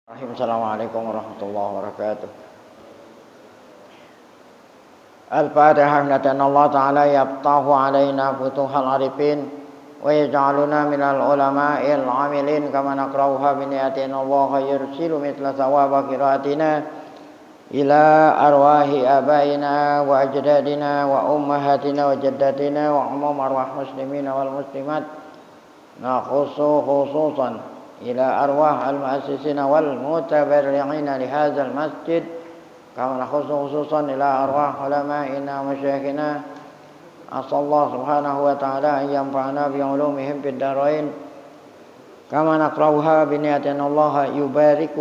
Assalamualaikum warahmatullahi wabarakatuh. Al-Fatihah. Natana Allah Ta'ala yaftahu alaina futuhal arifin wa yaj'aluna minal ulama'il amilin kama naqra'uha bi niyatin Allah yursilu mithla thawaba qiraatina ila arwahi abaina wa ajdadina wa ummahatina wa jaddatina wa umum arwah muslimina wal muslimat khususan إلى أرواح المؤسسين والمتبرعين لهذا المسجد كما نخص خصوصا إلى أرواح علمائنا ومشايخنا أسأل الله سبحانه وتعالى أن ينفعنا بعلومهم في الدارين كما نقرأها بنية أن الله يبارك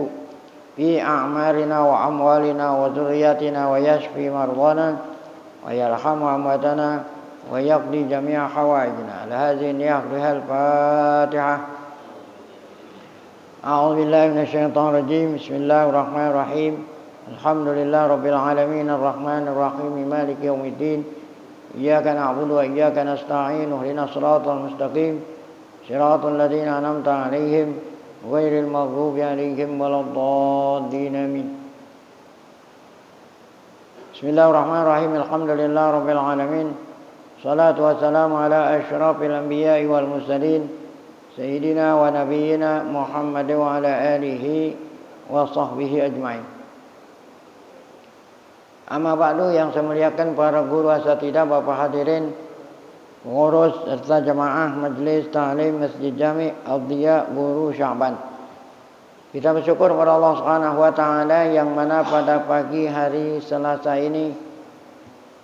في أعمارنا وأموالنا وذرياتنا ويشفي مرضانا ويرحم أمواتنا ويقضي جميع حوائجنا على هذه النية بها الفاتحة. أعوذ بالله من الشيطان الرجيم. بسم الله الرحمن الرحيم. الحمد لله رب العالمين الرحمن الرحيم مالك يوم الدين إياك نعبد وإياك نستعين اهدنا الصراط المستقيم صراط الذين أنعمت عليهم غير المغضوب عليهم ولا الضالين آمين. بسم الله الرحمن الرحيم. الحمد لله رب العالمين الصلاة والسلام على أشرف الأنبياء والمرسلين Sayyidina wa nabiyyina Muhammad wa ala alihi wa sahbihi ajma'in. Amma ba'du, yang saya muliakan para guru asatidzah, Bapak hadirin, pengurus serta jamaah Majelis Ta'lim Masjid Jami' Al-Diya Guru Sya'ban. Kita bersyukur kepada Allah Subhanahu wa taala yang mana pada pagi hari Selasa ini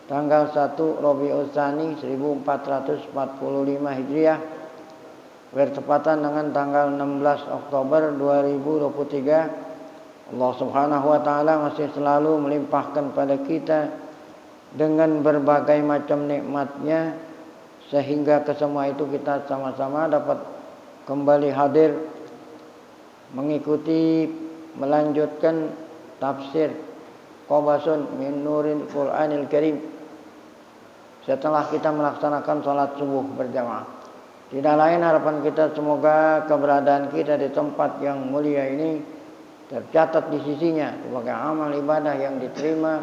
tanggal 1 Rabiul Tsani 1445 Hijriah bertepatan dengan tanggal 16 Oktober 2023, Allah Subhanahu wa taala masih selalu melimpahkan pada kita dengan berbagai macam nikmatnya sehingga kesemua itu kita sama-sama dapat kembali hadir mengikuti melanjutkan tafsir Qabasun min Nuril Qur'anil Karim setelah kita melaksanakan salat subuh berjamaah. Tidak lain harapan kita semoga keberadaan kita di tempat yang mulia ini tercatat di sisinya sebagai amal ibadah yang diterima,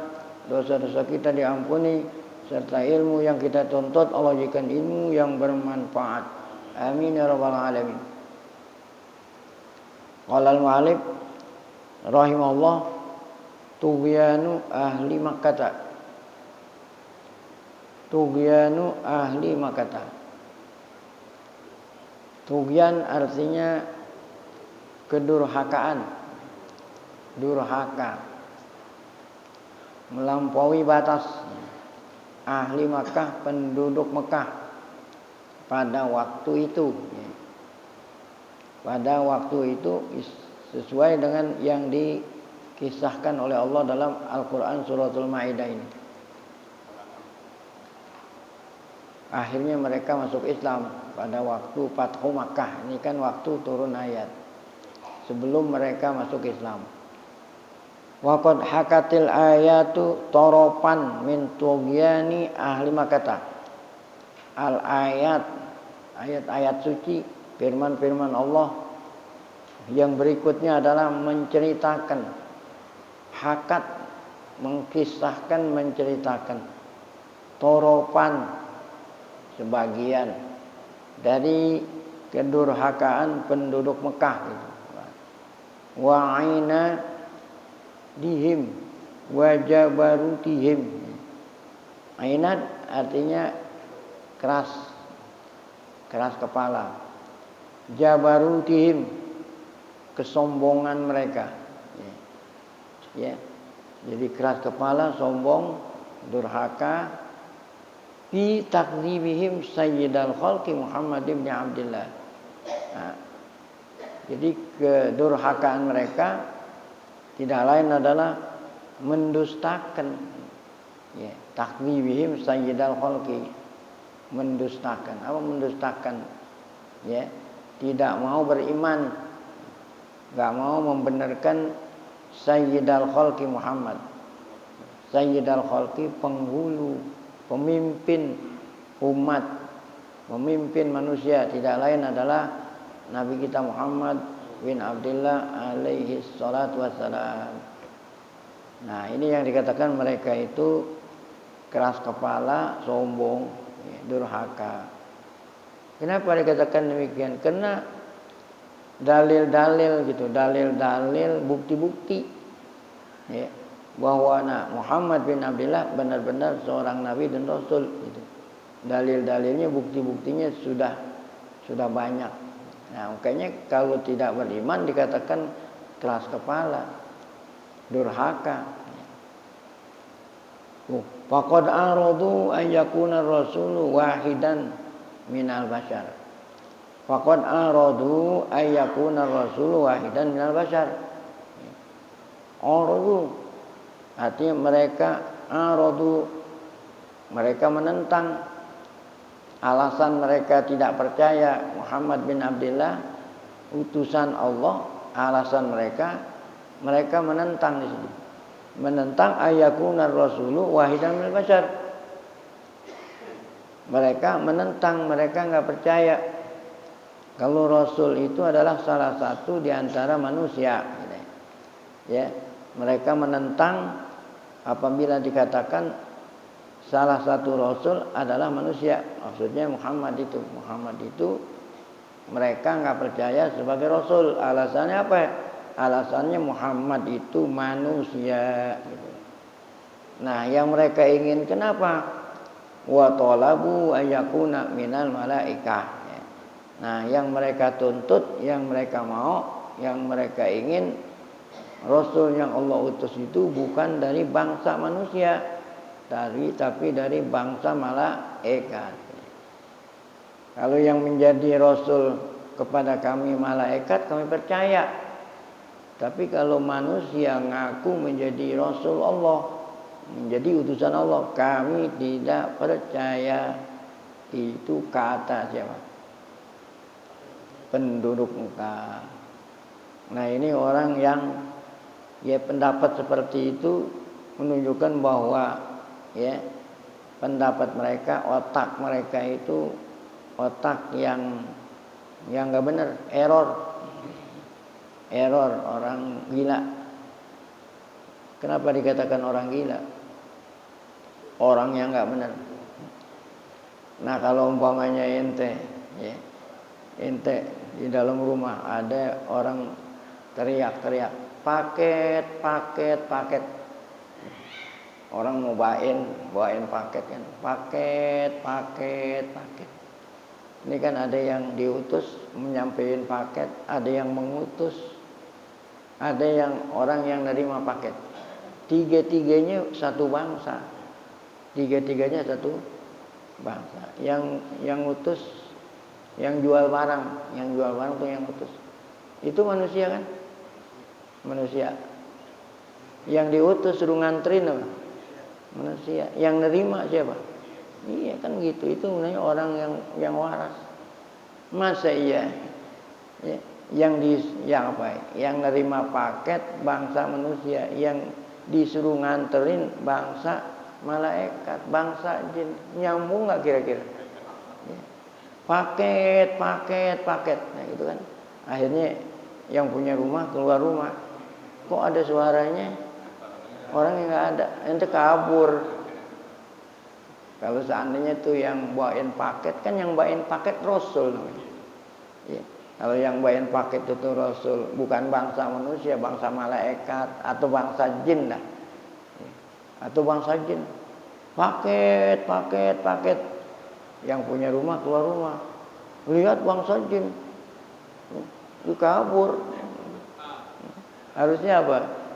dosa-dosa kita diampuni, serta ilmu yang kita tuntut Allah jadikan ilmu yang bermanfaat. Amin ya rabbal alamin. Qala al-mu'allif rahimahullah tughyanu ahli Makkah. Tughyanu ahli Makkah. Tughyan artinya kedurhakaan, durhaka, melampaui batas. Ahli Makkah, penduduk Mekah pada waktu itu. Pada waktu itu sesuai dengan yang dikisahkan oleh Allah dalam Al-Quran suratul Ma'idah ini. Akhirnya mereka masuk Islam pada waktu Fathu Makkah. Ini kan waktu turun ayat sebelum mereka masuk Islam. Wa qad hakatil ayatu toropan min tughyani ahli Makkah. Al ayat, ayat-ayat suci, firman-firman Allah yang berikutnya adalah menceritakan hakat, mengkisahkan, menceritakan toropan, sebagian dari kedurhakaan penduduk Mekah gitu. Wa aina dihim wa jabarutihim. Ainat artinya keras kepala. Jabarutihim, kesombongan mereka. Ya. Jadi keras kepala, sombong, durhaka fi takdzibihim sayyidal khalqi Muhammad ibn Abdullah. Jadi kedurhakaan mereka tidak lain adalah mendustakan, ya, takdzibihim sayyidal khalqi, mendustakan. Apa mendustakan? Ya, tidak mau beriman, enggak mau membenarkan sayyidal khalqi Muhammad. Sayyidal khalqi, penghulu, pemimpin umat, pemimpin manusia, tidak lain adalah Nabi kita Muhammad bin Abdullah alaihi salatu wassalam. Nah, ini yang dikatakan mereka itu keras kepala, sombong, durhaka. Kenapa dikatakan demikian? Karena dalil-dalil gitu, dalil-dalil, bukti-bukti ya, bahwa Muhammad bin Abdullah benar-benar seorang nabi dan rasul gitu. Dalil-dalilnya, bukti-buktinya sudah banyak. Nah, makanya kalau tidak beriman dikatakan keras kepala, durhaka. Faqad aradu an yakuna rasulu wahidan minal bashar. Faqad aradu an yakuna rasulu wahidan minal bashar. Aradu artinya mereka menentang. Alasan mereka tidak percaya Muhammad bin Abdullah utusan Allah, alasan mereka menentang di sini. Menentang ayakunar rasulu wahidan minal bashar. Mereka menentang, mereka enggak percaya kalau rasul itu adalah salah satu di antara manusia. Ya, mereka menentang apabila dikatakan salah satu rasul adalah manusia. Maksudnya Muhammad itu mereka enggak percaya sebagai rasul. Alasannya apa? Alasannya Muhammad itu manusia gitu. Nah, yang mereka ingin kenapa? Wa talabu ayyakuna minal malaikah. Nah, yang mereka tuntut, yang mereka mau, yang mereka ingin rasul yang Allah utus itu bukan dari bangsa manusia, tapi dari bangsa malaikat. Kalau yang menjadi rasul kepada kami malaikat, kami percaya. Tapi kalau manusia ngaku menjadi rasul Allah, menjadi utusan Allah, kami tidak percaya. Itu kata siapa? Penduduk Mekah. Nah, ini orang yang pendapat seperti itu menunjukkan bahwa pendapat mereka, otak mereka itu otak yang enggak benar, error, orang gila. Kenapa dikatakan orang gila? Orang yang enggak benar. Nah, kalau umpamanya ente di dalam rumah ada orang teriak-teriak, paket. Orang mau bawain paket kan. Paket. Ini kan ada yang diutus menyampaikan paket, ada yang mengutus, ada yang orang yang nerima paket. Tiga-tiganya satu bangsa. Tiga-tiganya satu bangsa. Yang utus, yang jual barang tuh yang utus. Itu manusia kan? Manusia. Yang diutus suruh nganterin apa? Manusia. Yang nerima siapa? Iya kan gitu. Itu namanya orang yang waras. Masa iya yang nerima paket bangsa manusia, yang disuruh nganterin bangsa malaikat, bangsa jin, nyambung nggak kira-kira? Paket. Nah gitu kan. Akhirnya yang punya rumah keluar rumah, kok ada suaranya? Orang yang nggak ada, ente kabur. Kalau seandainya tuh yang bawain paket, kan yang bawain paket rasul namanya. Ya. Kalau yang bawain paket itu rasul, bukan bangsa manusia, bangsa malaikat atau bangsa jin lah. Ya. Atau bangsa jin. Paket. Yang punya rumah keluar rumah. Lihat bangsa jin. Itu kabur. Harusnya apa?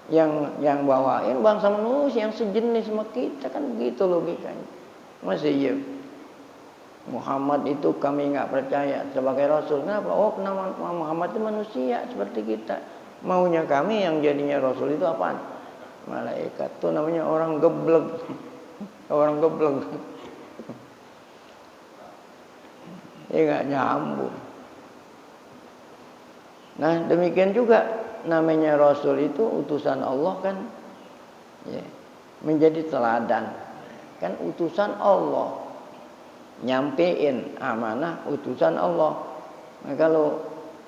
Yang bawain bangsa manusia yang sejenis sama kita, kan begitu logikanya. Masih iya Muhammad itu kami enggak percaya sebagai rasul. Kenapa? Nama Muhammad itu manusia seperti kita. Maunya kami yang jadinya rasul itu apaan? Malaikat. Itu namanya orang geblek. Orang geblek. Ya enggak nyambung. Nah, demikian juga namanya rasul itu utusan Allah kan, menjadi teladan. Kan utusan Allah, nyampein amanah utusan Allah. Nah, kalau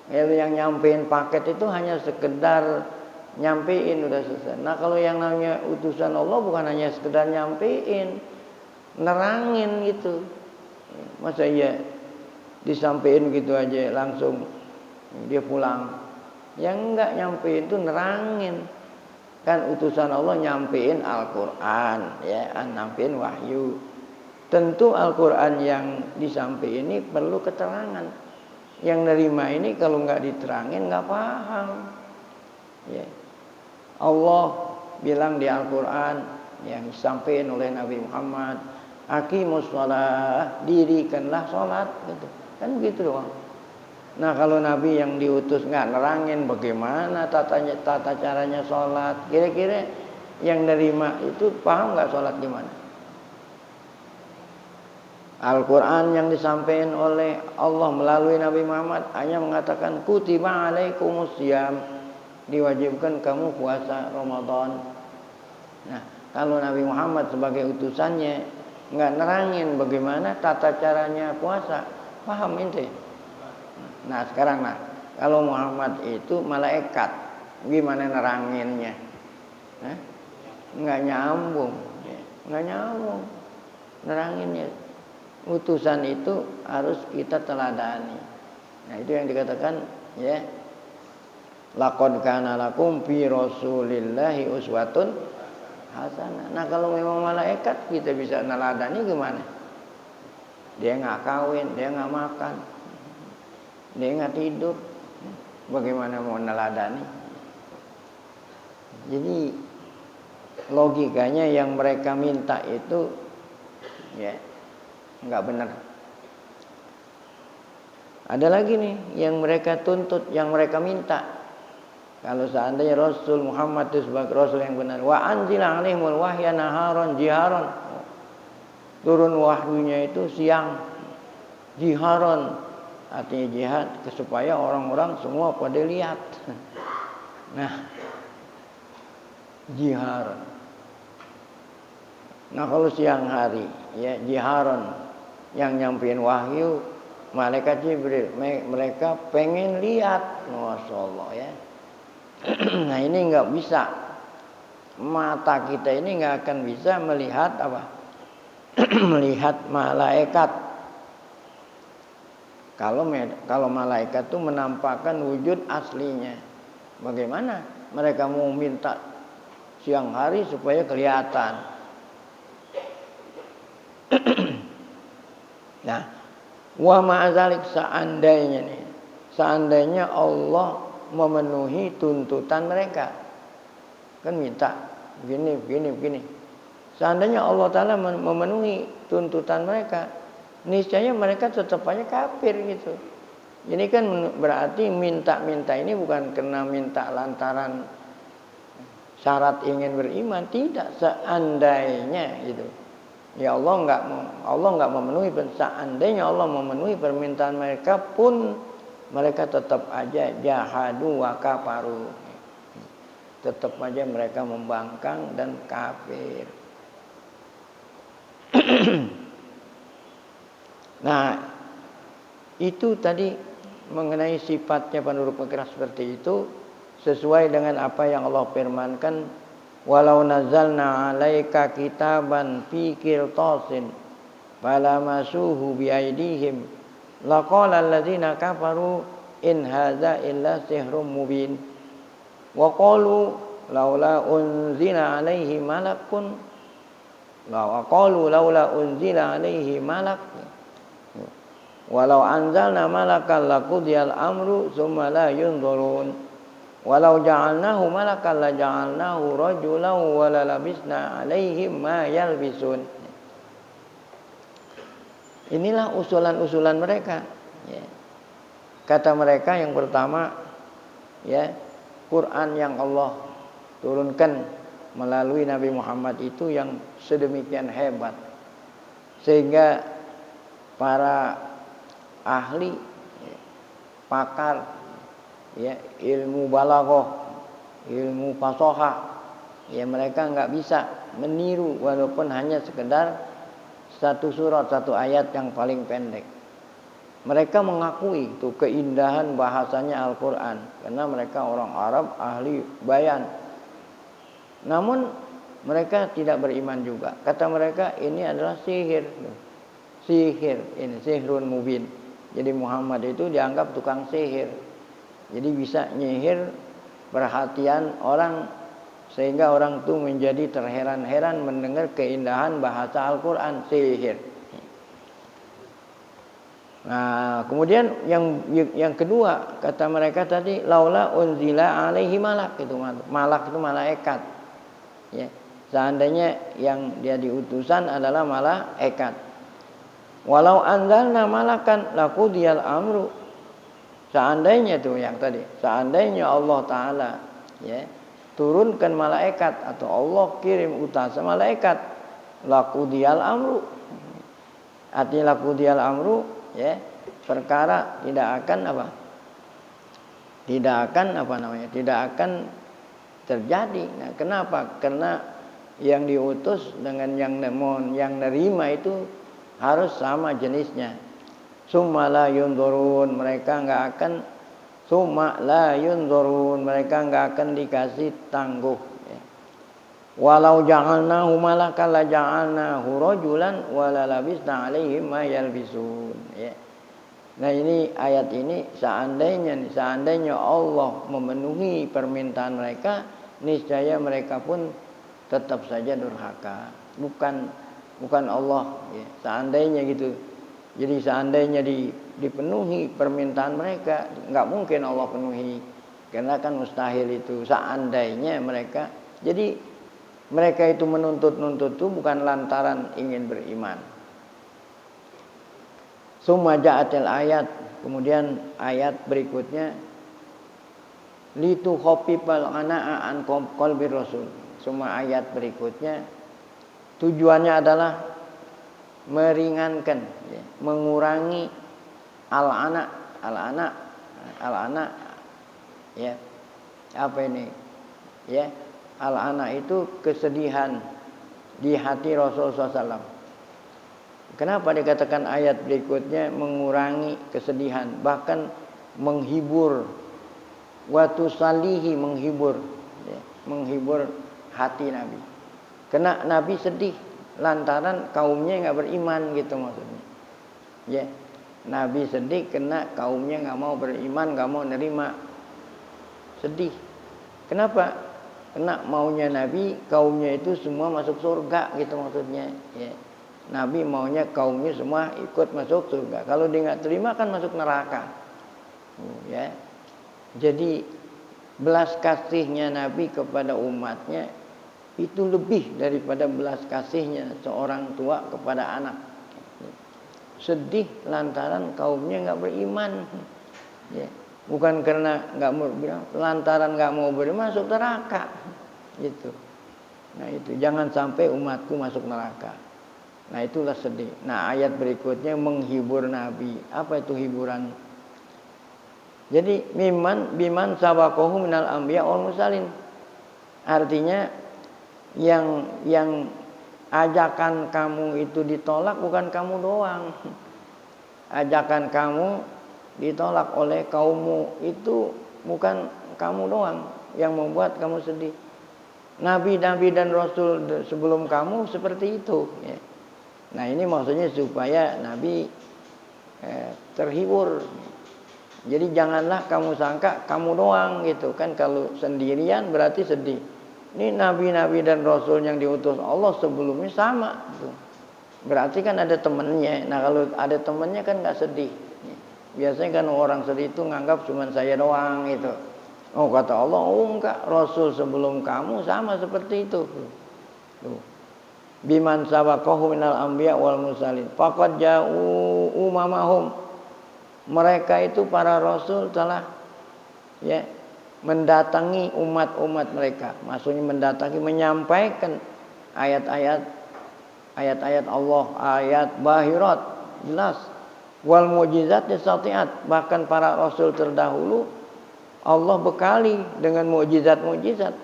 Yang nyampein paket itu hanya sekedar nyampein udah selesai. Nah kalau yang namanya utusan Allah bukan hanya sekedar nyampein, nerangin gitu. Masa iya disampein gitu aja langsung dia pulang? Yang enggak nyampein itu nerangin. Kan utusan Allah nyampein Al-Qur'an, ya, nyampein wahyu. Tentu Al-Qur'an yang disampaikan ini perlu keterangan. Yang nerima ini kalau nggak diterangin nggak paham. Ya. Allah bilang di Al-Quran yang disampaikan oleh Nabi Muhammad, aqimus shalah, dirikanlah sholat, gitu. Kan begitu doang. Nah kalau Nabi yang diutus nggak nerangin bagaimana tata caranya sholat, kira-kira yang nerima itu paham nggak sholat gimana? Al-Quran yang disampaikan oleh Allah melalui Nabi Muhammad hanya mengatakan kutiba alaikumusiyam, diwajibkan kamu puasa Ramadan. Nah kalau Nabi Muhammad sebagai utusannya nggak nerangin bagaimana tata caranya puasa, paham ente? Nah sekarang kalau Muhammad itu malaikat, gimana neranginnya? Nggak nyambung, nggak nyambung neranginnya. Utusan itu harus kita teladani. Nah itu yang dikatakan ya, laqad kana lakum fi rasulillahi uswatun hasanah. Nah kalau memang malaikat kita bisa neladani gimana? Dia nggak kawin, dia nggak makan, dia nggak tidur, bagaimana mau neladani? Jadi logikanya yang mereka minta itu ya nggak benar. Ada lagi nih yang mereka tuntut, yang mereka minta. Kalau seandainya Rasul Muhammad itu sebagai Rasul yang benar, wa anzil alaihimul wahya naharon jiharon, turun wahyunya itu siang, jiharon artinya jihad, supaya orang-orang semua pada lihat. Nah jiharon. Nah kalau siang hari ya jiharon, yang nyampein wahyu malaikat Jibril, mereka pengen lihat, Masya Allah ya. Nah ini nggak bisa, mata kita ini nggak akan bisa melihat apa? Melihat malaikat. Kalau malaikat itu menampakkan wujud aslinya, bagaimana mereka mau minta siang hari supaya kelihatan? Nah, wa ma'azalik seandainya Allah memenuhi tuntutan mereka, kan minta begini. Seandainya Allah Ta'ala memenuhi tuntutan mereka, niscaya mereka tetap aja kafir gitu. Ini kan berarti minta ini bukan karena minta lantaran syarat ingin beriman, tidak, seandainya gitu. Ya Allah nggak memenuhi. Seandainya Allah memenuhi permintaan mereka pun mereka tetap aja jahadu wa kafaru, tetap aja mereka membangkang dan kafir. Nah itu tadi mengenai sifatnya penduduk Mekah seperti itu, sesuai dengan apa yang Allah firmankan, walau nazzalna 'alaika kitaban fi qirtasin falamasuhu biaydihim laqala alladziina kafaru in hadza illa sihrun mubin wa qalu laula unzila 'alaihi malakun malak walau anzalna malakan laqudiyal amru tsumma la yunzurun walau ja'alnahu malakan la ja'alnahu rajulan wa la labisna 'alaihim ma yalbisun. Inilah usulan-usulan mereka ya. Kata mereka yang pertama ya, Quran yang Allah turunkan melalui Nabi Muhammad itu yang sedemikian hebat sehingga para ahli pakar ya ilmu balaghah, ilmu fasohah, ya mereka nggak bisa meniru walaupun hanya sekedar satu surat, satu ayat yang paling pendek. Mereka mengakui itu keindahan bahasanya Al-Quran karena mereka orang Arab ahli bayan. Namun mereka tidak beriman juga. Kata mereka ini adalah sihir. Sihir, ini sihrun mubin. Jadi Muhammad itu dianggap tukang sihir. Jadi bisa nyihir perhatian orang sehingga orang itu menjadi terheran-heran mendengar keindahan bahasa Al-Quran, sihir. Nah, kemudian yang kedua kata mereka tadi laula unzila alaihi malak, itu malak itu malaikat. Ya. Seandainya yang dia diutusan adalah malaikat. Walau anzalna malakan laqudiyal amru. Seandainya itu yang tadi, seandainya Allah taala ya turunkan malaikat atau Allah kirim utusan malaikat, laqudiyal amru. Artinya laqudiyal amru ya, perkara tidak akan apa? Tidak akan terjadi. Nah, kenapa? Karena yang diutus dengan yang nerima itu harus sama jenisnya. Summa la yunzurun, mereka enggak akan dikasih tangguh. Ya. Walau ja'alnahu malakan la ja'alnahu rajulan wala labisna 'alaihim ma yalbisun. Ya. Nah, ini ayat ini seandainya Allah memenuhi permintaan mereka, niscaya mereka pun tetap saja durhaka. Bukan Allah ya. Seandainya gitu. Jadi seandainya dipenuhi permintaan mereka, enggak mungkin Allah penuhi. Karena kan mustahil itu seandainya mereka. Jadi mereka itu menuntut itu bukan lantaran ingin beriman. Summa ja'atil ayat, kemudian ayat berikutnya litu khafifal ana'a an qalbi rasul. Semua ayat berikutnya tujuannya adalah meringankan ya, mengurangi al-ana ya. Apa ini? Ya, al-ana itu kesedihan di hati Rasulullah SAW. Kenapa dikatakan ayat berikutnya mengurangi kesedihan, bahkan menghibur, watu salihi menghibur hati Nabi. Karena Nabi sedih lantaran kaumnya nggak beriman gitu maksudnya. Ya, Nabi sedih karena kaumnya nggak mau beriman, nggak mau nerima. Sedih. Kenapa? Karena maunya Nabi kaumnya itu semua masuk surga gitu maksudnya. Ya. Nabi maunya kaumnya semua ikut masuk surga. Kalau dia nggak terima kan masuk neraka. Ya. Jadi belas kasihnya Nabi kepada umatnya itu lebih daripada belas kasihnya seorang tua kepada anak. Sedih lantaran kaumnya nggak beriman. Ya. Bukan karena nggak mau beriman, lantaran nggak mau beriman masuk neraka. Gitu. Nah itu jangan sampai umatku masuk neraka. Nah itulah sedih. Nah ayat berikutnya menghibur Nabi. Apa itu hiburan? Jadi biman sabaqahu minal anbiya wal mursalin. Artinya yang ajakan kamu itu ditolak bukan kamu doang. Ajakan kamu ditolak oleh kaummu itu bukan kamu doang yang membuat kamu sedih. Nabi-nabi dan rasul sebelum kamu seperti itu ya. Nah ini maksudnya supaya Nabi terhibur. Jadi janganlah kamu sangka kamu doang gitu kan, kalau sendirian berarti sedih. Ini nabi-nabi dan rasul yang diutus Allah sebelumnya sama gitu. Berarti kan ada temannya. Nah kalau ada temannya kan nggak sedih. Biasanya kan orang sedih itu nganggap cuma saya doang gitu. Oh kata Allah, oh enggak, rasul sebelum kamu sama seperti itu. Tuh. Biman sabaqahu minal anbiya wal mursalin faqad ja'u umamahum. Mereka itu para rasul telah ya mendatangi umat-umat mereka. Maksudnya mendatangi, menyampaikan ayat-ayat Allah, ayat bahirat jelas, wal mukjizat disatiat. Bahkan para rasul terdahulu Allah bekali dengan mukjizat-mukjizat.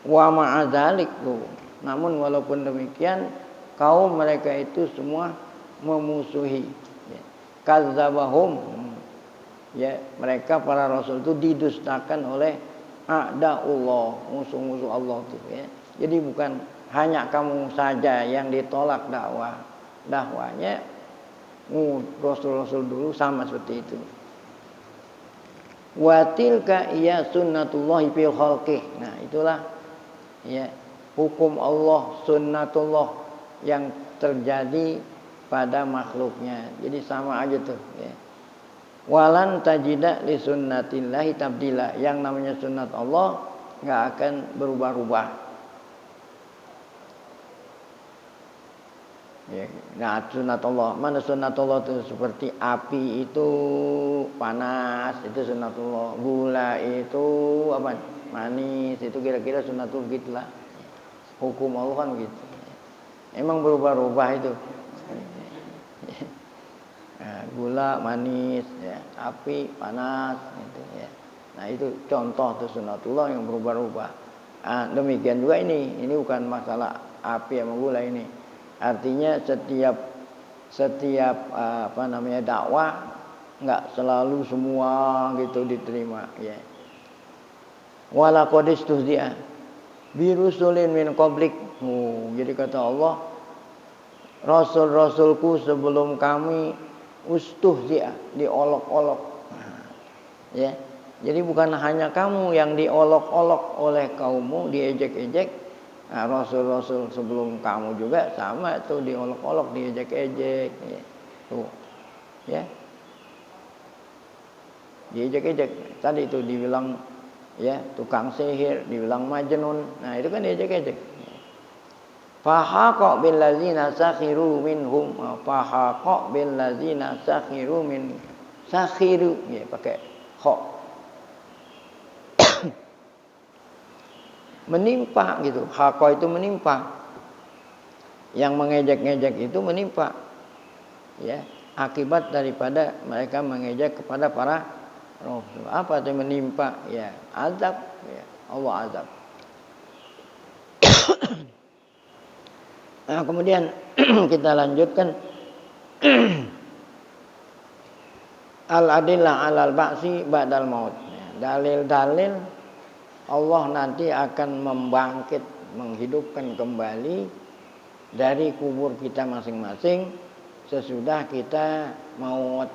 Wa ma'adzalik tuh. Namun walaupun demikian kaum mereka itu semua memusuhi. kadzabahum. Ya, mereka para rasul itu didustakan oleh a'daullah, musuh-musuh Allah itu ya. Jadi bukan hanya kamu saja yang ditolak dakwahnya, rasul-rasul dulu sama seperti itu. Wa tilka iya sunnatullahi fil khalqih. Nah, itulah ya hukum Allah, sunnatullah yang terjadi pada makhluknya. Jadi sama aja tuh ya. Walan tajida li sunnatillahi tabdila. Yang namanya sunnat Allah enggak akan berubah-ubah. Ya, nah sunnat Allah. Mana sunnat Allah itu seperti api itu panas, itu sunnatullah. Gula itu apa? Manis, itu kira-kira sunnatullah gitulah. Hukum Allah kan gitu. Emang berubah-ubah itu. Nah, gula manis, ya, api panas, gitu, ya. Nah itu contoh tuh sunnatullah yang berubah-ubah. Nah, demikian juga ini bukan masalah api sama gula ini. Artinya setiap dakwah nggak selalu semua gitu diterima, ya. Wala qadistuhzi'a birusulin min qablik. Jadi kata Allah, rasul-rasulku sebelum kami ustuhzi'a, diolok-olok. Ya. Jadi bukan hanya kamu yang diolok-olok oleh kaummu, diejek-ejek. Nah, rasul-rasul sebelum kamu juga sama tuh diolok-olok, diejek-ejek. Ya. Tuh. Ya. Diejek-ejek. Tadi itu dibilang ya tukang sihir, dibilang majnun. Nah, itu kan diejek-ejek. Fahaqa bil ladzina sakhiru minhum, fahaqa bil ladzina sakhiru min sakhiru, ya pakai kha. Menimpa gitu. Haqa itu menimpa. Yang mengejek-ngejek itu menimpa. Ya, akibat daripada mereka mengejek kepada para rasul. Apa itu menimpa? Ya, azab, ya. Allah azab. Nah, kemudian kita lanjutkan al-adillah alal ba'si ba'dal maut. Dalil-dalil Allah nanti akan menghidupkan kembali dari kubur kita masing-masing sesudah kita maut.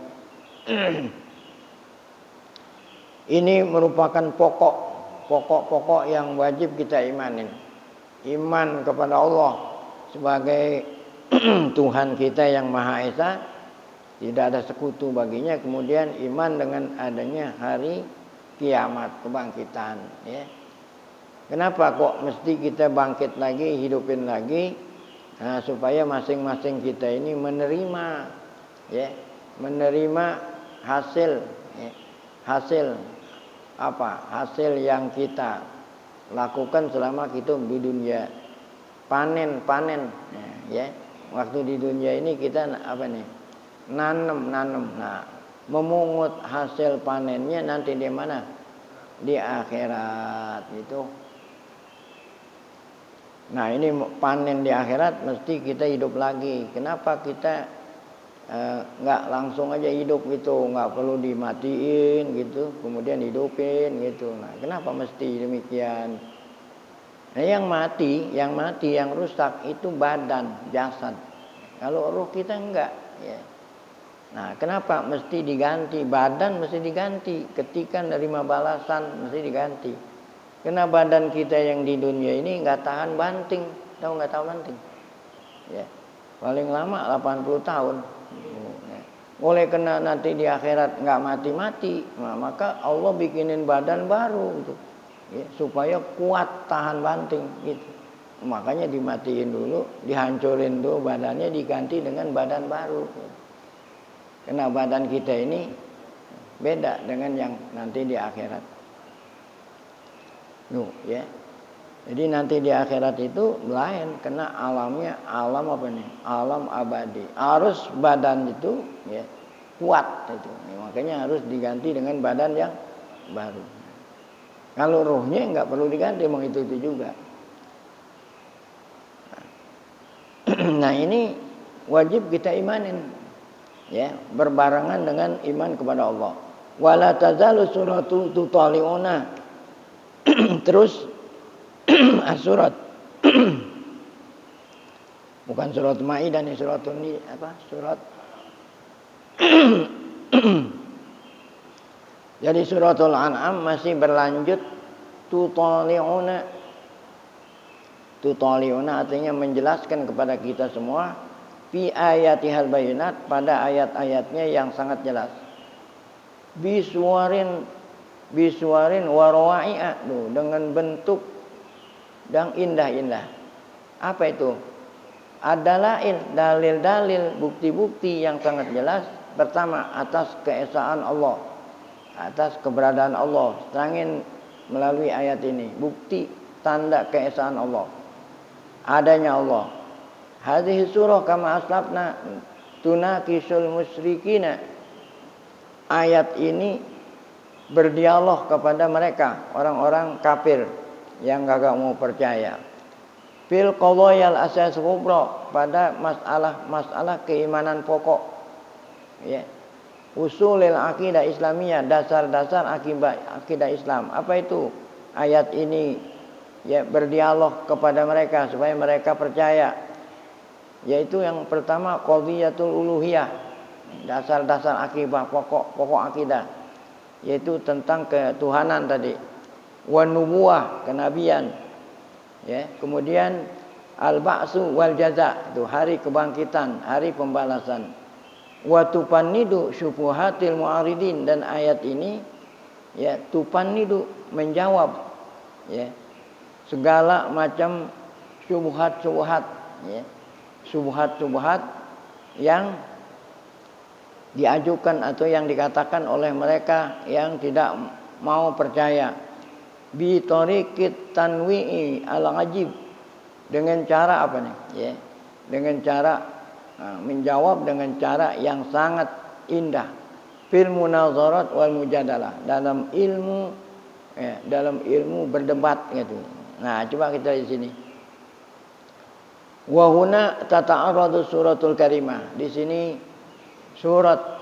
Ini merupakan pokok yang wajib kita imanin. Iman kepada Allah sebagai Tuhan kita yang Maha Esa, tidak ada sekutu baginya. Kemudian iman dengan adanya hari kiamat, kebangkitan, ya. Kenapa kok mesti kita bangkit lagi, hidupin lagi? Nah, supaya masing-masing kita ini menerima, ya, menerima hasil, ya. Hasil apa? Hasil yang kita lakukan selama kita di dunia. Panen, ya. Waktu di dunia ini kita apa nih? Nanam. Nah, memungut hasil panennya nanti di mana? Di akhirat itu. Nah, ini panen di akhirat mesti kita hidup lagi. Kenapa kita nggak langsung aja hidup gitu, nggak perlu dimatiin gitu, kemudian hidupin gitu. Nah, kenapa mesti demikian? Nah, yang mati, yang rusak itu badan, jasad. Kalau ruh kita enggak, ya. Nah, kenapa mesti diganti? Badan mesti diganti, ketika nerima balasan mesti diganti. Karena badan kita yang di dunia ini enggak tahan banting. Tahu enggak tahu banting? Ya. Paling lama 80 tahun. Oleh karena nanti di akhirat enggak mati-mati, nah, maka Allah bikinin badan baru gitu. Ya, supaya kuat tahan banting gitu. Makanya dimatiin dulu, dihancurin dulu badannya, diganti dengan badan baru. Karena badan kita ini beda dengan yang nanti di akhirat. Ya. Jadi nanti di akhirat itu lain, karena alamnya alam apa nih? Alam abadi. Harus badan itu ya kuat itu. Makanya harus diganti dengan badan yang baru. Kalau ruhnya nggak perlu diganti, emang itu juga. Nah, ini wajib kita imanin. Ya, berbarengan dengan iman kepada Allah. Wala tazalu suratu tutaliuna. Terus surat bukan surat Maidah nih, surat ini apa? Surat jadi suratul An'am masih berlanjut tutaliuna. Tutaliuna artinya menjelaskan kepada kita semua fi ayatihal bayinat, pada ayat-ayatnya yang sangat jelas. Bisuarin warwa'i'a, dengan bentuk yang indah-indah. Apa itu? Adalah dalil-dalil, bukti-bukti yang sangat jelas. Pertama, atas keesaan Allah, atas keberadaan Allah. Terangin melalui ayat ini bukti tanda keesaan Allah, adanya Allah. Hadhihi surah kama aslafna tunakisul musyrikina. Ayat ini berdialog kepada mereka, orang-orang kafir yang gak mau percaya. Fil qadayal asas kubra, pada masalah keimanan pokok. Ya. Usulil akidah Islamiyah, dasar-dasar akidah Islam. Apa itu? Ayat ini ya berdialog kepada mereka supaya mereka percaya. Yaitu yang pertama qadhiyatul uluhiyah, dasar-dasar akidah, pokok akidah, yaitu tentang ketuhanan tadi. Wa nubuwah, kenabian. Ya, kemudian al-ba'su wal jaza, itu hari kebangkitan, hari pembalasan. Wa tupannidu syubuhatil mu'aridin, dan ayat ini ya tupannidu menjawab ya segala macam syubhat ya. Syubhat yang diajukan atau yang dikatakan oleh mereka yang tidak mau percaya. Bi tariqit tanwi'i al-ajib, dengan cara apa nih? Ya, dengan cara menjawab dengan cara yang sangat indah. Fil munazarat wal mujadalah, dalam ilmu berdebat gitu. Nah, coba kita di sini. Wa huna tata'arradu suratul karimah. Di sini surat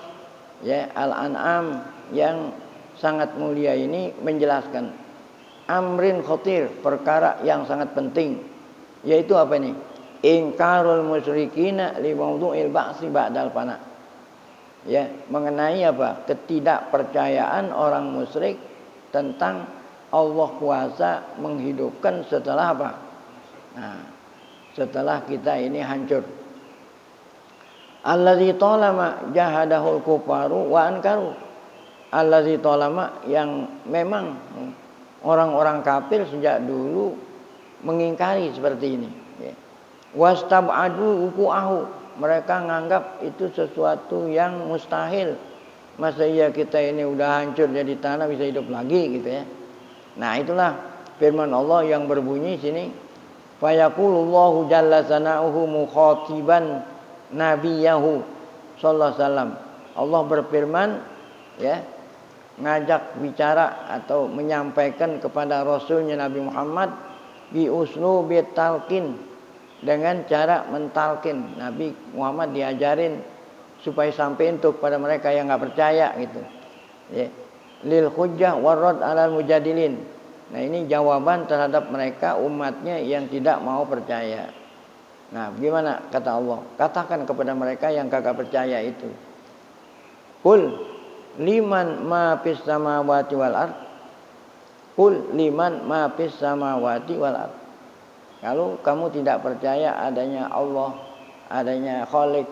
ya Al-An'am yang sangat mulia ini menjelaskan amrin khatir, perkara yang sangat penting, yaitu apa ini? Ingkarul musyrikina li mawdu'il ba'si ba'dal fana. Ya, mengenai apa? Ketidakpercayaan orang musyrik tentang Allah kuasa menghidupkan setelah apa? Nah, setelah kita ini hancur. Allazi talama jahadahul kufaru wa ankaru. Allazi talama, yang memang orang-orang kafir sejak dulu mengingkari seperti ini. Wastab'adu wuqu'ahu, mereka nganggap itu sesuatu yang mustahil. Masa iya kita ini udah hancur jadi tanah bisa hidup lagi gitu ya. Nah, itulah firman Allah yang berbunyi sini, fa yaqulullahu jalla sana'uhu mukhatiban nabiyahu sallallahu alaihi wasallam. Allah berfirman ya, ngajak bicara atau menyampaikan kepada Rasulnya Nabi Muhammad bi uslubi talqin, dengan cara mentalkin. Nabi Muhammad diajarin supaya sampai untuk pada mereka yang enggak percaya gitu. Ya. Lil hujjah warad alal mujadilin. Nah, ini jawaban terhadap mereka umatnya yang tidak mau percaya. Nah, gimana kata Allah? Katakan kepada mereka yang kagak percaya itu. Qul liman ma fis samawati wal ard. Qul liman ma fis samawati wal ard. Kalau kamu tidak percaya adanya Allah, adanya Khalik,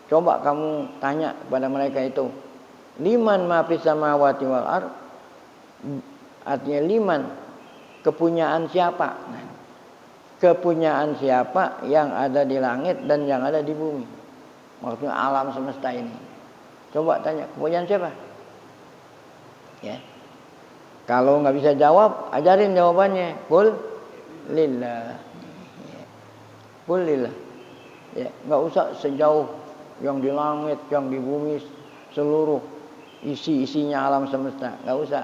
coba kamu tanya kepada mereka itu. Liman ma fis samawati wal ard, artinya liman, kepunyaan siapa? Nah, kepunyaan siapa yang ada di langit dan yang ada di bumi? Maksudnya alam semesta ini. Coba tanya, kepunyaan siapa? Ya. Kalau nggak bisa jawab, ajarin jawabannya. Qul lillah. Ya. Qul lillah. Ya, nggak usah sejauh yang di langit, yang di bumi, seluruh isinya alam semesta. Nggak usah.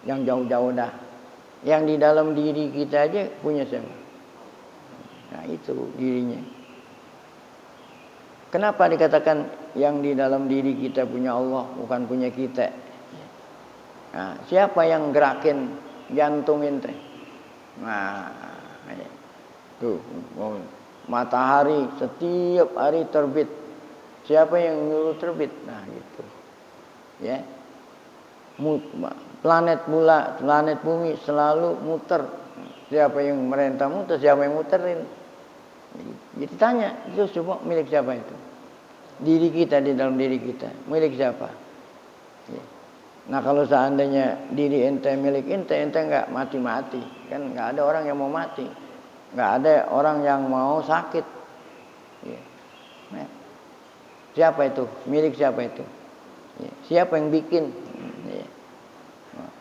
Yang jauh-jauh dah. Yang di dalam diri kita aja punya siapa? Nah, itu dirinya. Kenapa dikatakan yang di dalam diri kita punya Allah, bukan punya kita? Nah, siapa yang gerakin jantung ente? Nah, tuh matahari setiap hari terbit. Siapa yang nyuruh terbit? Nah, gitu. Ya. Planet bumi selalu muter. Siapa yang merentah muter? Siapa yang muterin? Jadi tanya, itu semua milik siapa itu? Diri kita, di dalam diri kita. Milik siapa? Ya. Nah, kalau seandainya diri ente milik ente enggak mati-mati. Kan enggak ada orang yang mau mati. Enggak ada orang yang mau sakit. Ya. Nah, siapa itu? Milik siapa itu? Ya. Siapa yang bikin? Ya. Nah.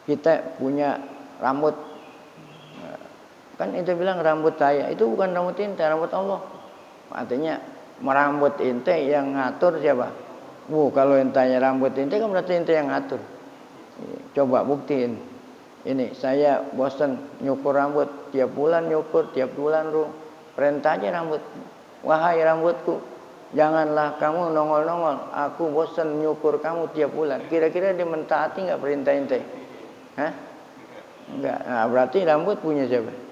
Kita punya rambut. Kan ente bilang rambut saya, itu bukan rambut ente, rambut Allah. Artinya merambut ente yang ngatur siapa? Kalau entahnya rambut ente kan berarti ente yang ngatur. Coba buktiin. Ini saya bosan nyukur rambut, tiap bulan nyukur, tiap bulan perintah aja rambut. Wahai rambutku, janganlah kamu nongol-nongol. Aku bosan nyukur kamu tiap bulan. Kira-kira dia mentaati enggak perintah ente? Hah? Enggak. Nah, berarti rambut punya siapa?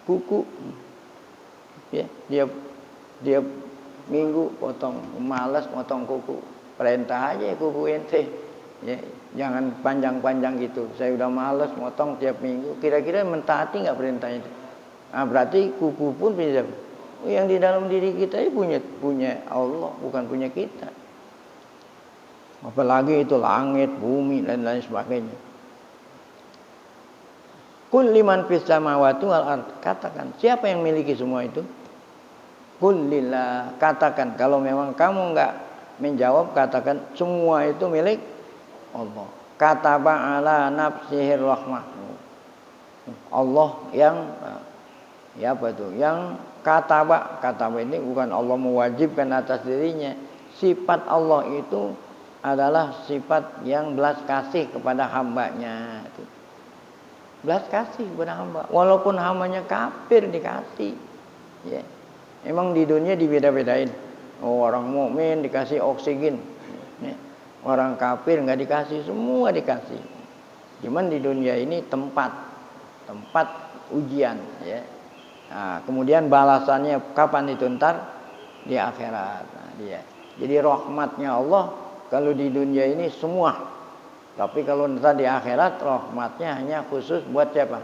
Kuku, ya, tiap minggu potong, malas potong kuku, perintah aja kuku ente, ya, jangan panjang-panjang gitu. Saya udah malas potong tiap minggu. Kira-kira mentaati nggak perintah itu? Nah, berarti kuku pun bisa. Yang di dalam diri kita itu punya Allah, bukan punya kita. Apalagi itu langit, bumi dan lain sebagainya. Kul liman fis samawati wal ard. Katakan, siapa yang miliki semua itu? Kul lillah. Katakan, kalau memang kamu enggak menjawab, katakan semua itu milik Allah. Kataba ala nafsihir rahmah. Allah yang apa itu? Yang kataba ini bukan Allah mewajibkan atas dirinya. Sifat Allah itu adalah sifat yang belas kasih kepada hambanya. Belas kasih kepada hamba. Walaupun hambanya kafir dikasih. Ya. Emang di dunia dibeda-bedain. Orang mukmin dikasih oksigen. Ya. Orang kafir nggak dikasih, semua dikasih. Cuman di dunia ini tempat ujian. Ya. Nah, kemudian balasannya kapan itu? Ntar di akhirat. Nah, dia. Jadi rahmatnya Allah kalau di dunia ini semua. Tapi kalau nanti di akhirat rahmatnya hanya khusus buat siapa?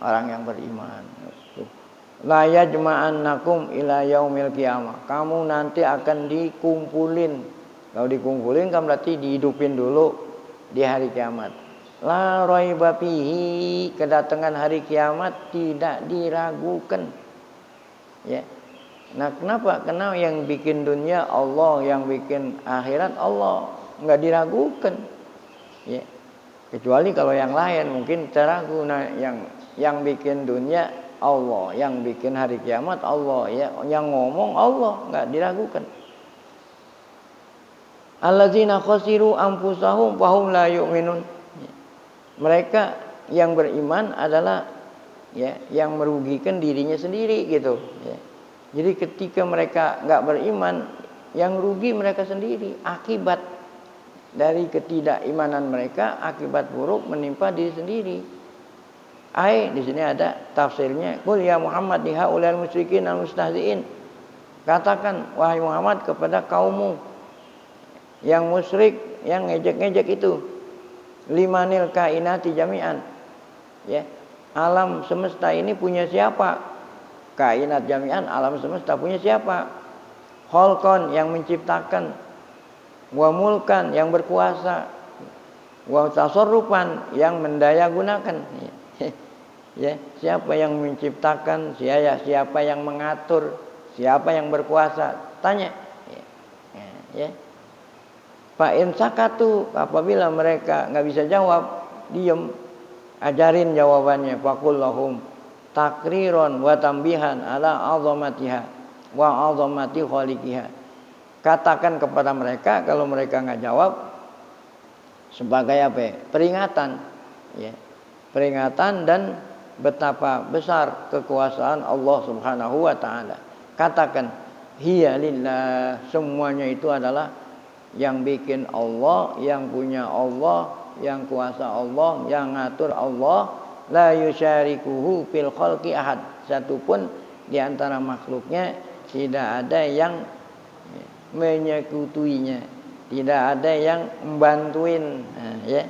Orang yang beriman. La yajma'annakum ila yaumil qiyamah. Kamu nanti akan dikumpulin. Kalau dikumpulin kan berarti dihidupin dulu di hari kiamat. La raiba fihi, kedatangan hari kiamat tidak diragukan. Ya. Nah, kenapa? Karena yang bikin dunia Allah, yang bikin akhirat Allah, enggak diragukan. Ya. Kecuali kalau yang lain mungkin teragu. Nah, yang bikin dunia Allah, yang bikin hari kiamat Allah, ya, yang ngomong Allah, enggak diragukan. Allazina khasiru anfusahum fahum la yu'minun. Mereka yang beriman adalah ya yang merugikan dirinya sendiri gitu, ya. Jadi ketika mereka enggak beriman, yang rugi mereka sendiri akibat dari ketidakimanan mereka, akibat buruk menimpa diri sendiri. Di sini ada tafsirnya. Qul ya Muhammad li haulal musyrikin al mustahziin. Katakan wahai Muhammad kepada kaummu yang musyrik, yang ngejek-ngejek itu. Limanil kainati jami'an. Ya. Alam semesta ini punya siapa? Kainat jami'an, alam semesta punya siapa? Khalqan, yang menciptakan, wa mulkan, yang berkuasa, wa tasarrufan, yang mendaya gunakan. Ya, siapa yang menciptakan, siapa yang mengatur, siapa yang berkuasa? Tanya. Ya. Fa in sakatu, apabila mereka enggak bisa jawab, diam, ajarin jawabannya. Faqul lahum takriron wa tambihan ala azamatiha wa azamati khaliqiha. Katakan kepada mereka kalau mereka enggak jawab sebagai apa? Peringatan, ya. Peringatan dan betapa besar kekuasaan Allah Subhanahu wa taala. Katakan, hiya lillah, semuanya itu adalah yang bikin Allah, yang punya Allah, yang kuasa Allah, yang ngatur Allah. La yusyarikuhu fil khalqi ahad. Satu pun di antara makhluknya tidak ada yang menyekutuinya, tidak ada yang membantuin. Ya,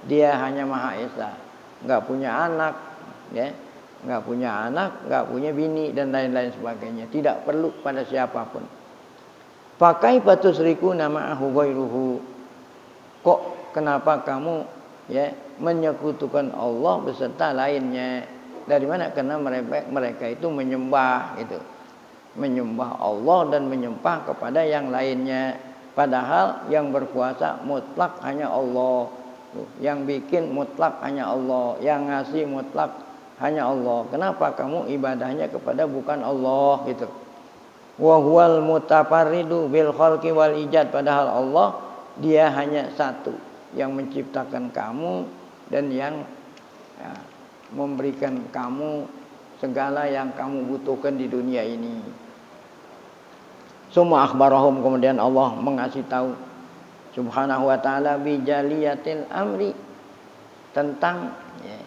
dia hanya Maha Esa, nggak punya anak, ya, nggak punya anak, nggak punya bini dan lain-lain sebagainya. Tidak perlu pada siapapun. Pakai patusriku nama ghairuhu. Kok kenapa kamu ya menyekutukan Allah beserta lainnya? Dari mana? Karena mereka itu menyembah itu. Menyembah Allah dan menyembah kepada yang lainnya. Padahal yang berkuasa mutlak hanya Allah. Yang bikin mutlak hanya Allah. Yang ngasih mutlak hanya Allah. Kenapa kamu ibadahnya kepada bukan Allah gitu? Wa huwal mutafarridu bil khalqi wal ijad. Padahal Allah dia hanya satu yang menciptakan kamu dan yang ya, memberikan kamu segala yang kamu butuhkan di dunia ini. Summa akhbarahum, kemudian Allah mengasih tahu Subhanahu wa ta'ala bijaliyatil amri, tentang ya,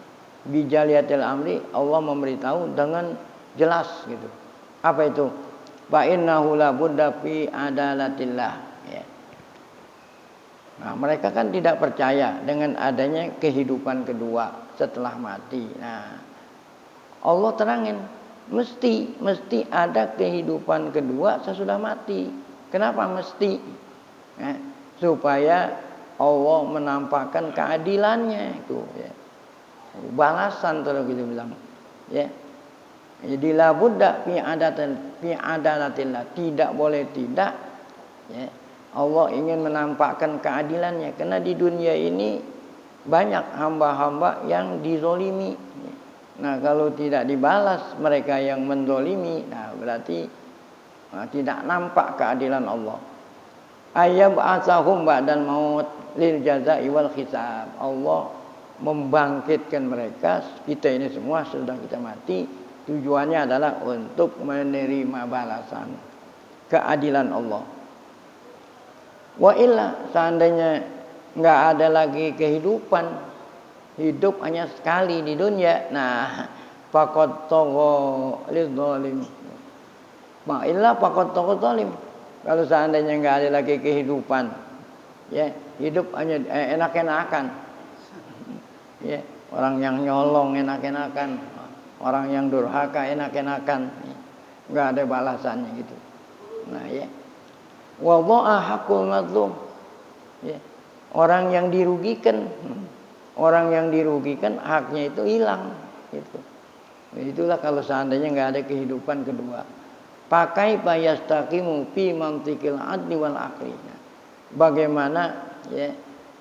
bijaliyatil amri. Allah memberitahu dengan jelas gitu. Apa itu? Fa innahu la budda fi adalatillah ya. Nah, mereka kan tidak percaya dengan adanya kehidupan kedua setelah mati. Nah, Allah terangin mesti ada kehidupan kedua sesudah mati. Kenapa mesti? Ya, supaya Allah menampakkan keadilannya itu ya. Balasan kalau gitu bilang ya. Jadi la budda fi adalatillah, tidak boleh tidak ya. Allah ingin menampakkan keadilannya karena di dunia ini banyak hamba-hamba yang dizolimi. Nah, kalau tidak dibalas mereka yang menzolimi, nah berarti tidak nampak keadilan Allah. Ayyab'atsahum ba'dal maut lil jazaa'i wal hisab. Allah membangkitkan mereka, kita ini semua sudah kita mati, tujuannya adalah untuk menerima balasan keadilan Allah. Wa illa, seandainya enggak ada lagi kehidupan, hidup hanya sekali di dunia, nah faqad tagha lidzalim. Ma illa faqad tagha zalim. Kalau seandainya enggak ada lagi kehidupan, ya, hidup hanya enak-enakan. Ya, orang yang nyolong enak-enakan, orang yang durhaka enak-enakan, enggak ada balasannya gitu. Nah, ya. Wa dha'a haqqul mazlum. Ya. Orang yang dirugikan haknya itu hilang gitu. Itulah kalau seandainya enggak ada kehidupan kedua. Pakai bayastaqimu fi mantiqil adli wal aqli. Bagaimana ya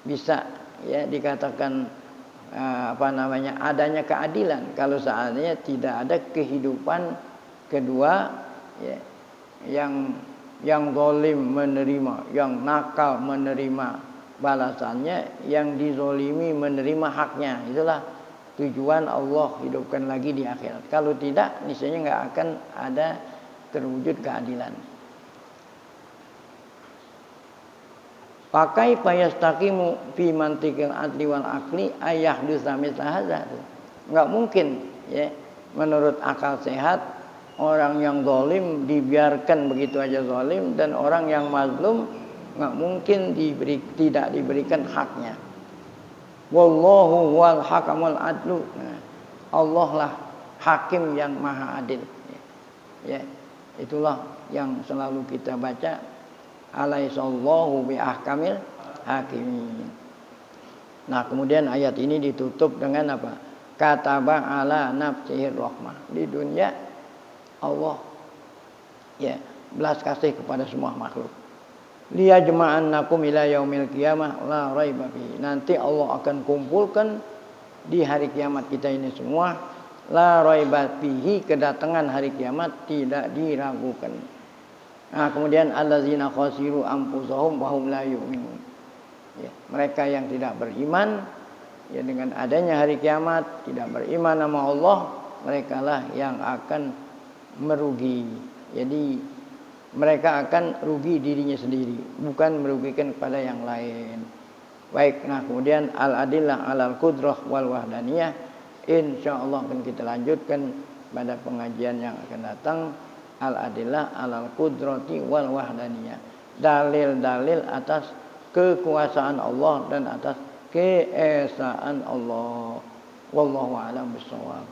bisa ya dikatakan adanya keadilan kalau seandainya tidak ada kehidupan kedua ya, yang zalim menerima, yang nakal menerima balasannya, yang dizolimi menerima haknya. Itulah tujuan Allah hidupkan lagi di akhirat. Kalau tidak, niscaya enggak akan ada terwujud keadilan. Pakai payastaqimu fi mantiqil adli wal aqli ayahdutsa mithla hadza. Enggak mungkin ya, menurut akal sehat orang yang zalim dibiarkan begitu aja zalim, dan orang yang mazlum enggak mungkin tidak diberikan haknya. Wallahu wal hakamul adlu. Nah, Allah lah hakim yang maha adil. Ya, itulah yang selalu kita baca. Alaihissallahu bi ahkamil hakimin. Nah, kemudian ayat ini ditutup dengan apa? Kataba ala nafsihir rahmah. Di dunia Allah ya belas kasih kepada semua makhluk. Liyajma'annakum ila yaumil qiyamah la raiba fi. Nanti Allah akan kumpulkan di hari kiamat kita ini semua, la raiba fihi, kedatangan hari kiamat tidak diragukan. Nah, kemudian allazina khasiru anfusahum wa hum la yu'minun. Ya, mereka yang tidak beriman ya dengan adanya hari kiamat tidak beriman sama Allah, mereka lah yang akan merugi. Jadi mereka akan rugi dirinya sendiri, bukan merugikan kepada yang lain. Baik, nah kemudian al-adillah alal qudrah wal wahdaniyah, insyaallah akan kita lanjutkan pada pengajian yang akan datang. Al-adillah alal qudrati wal wahdaniyah, dalil-dalil atas kekuasaan Allah dan atas keesaan Allah. Wallahu a'lam bishawab.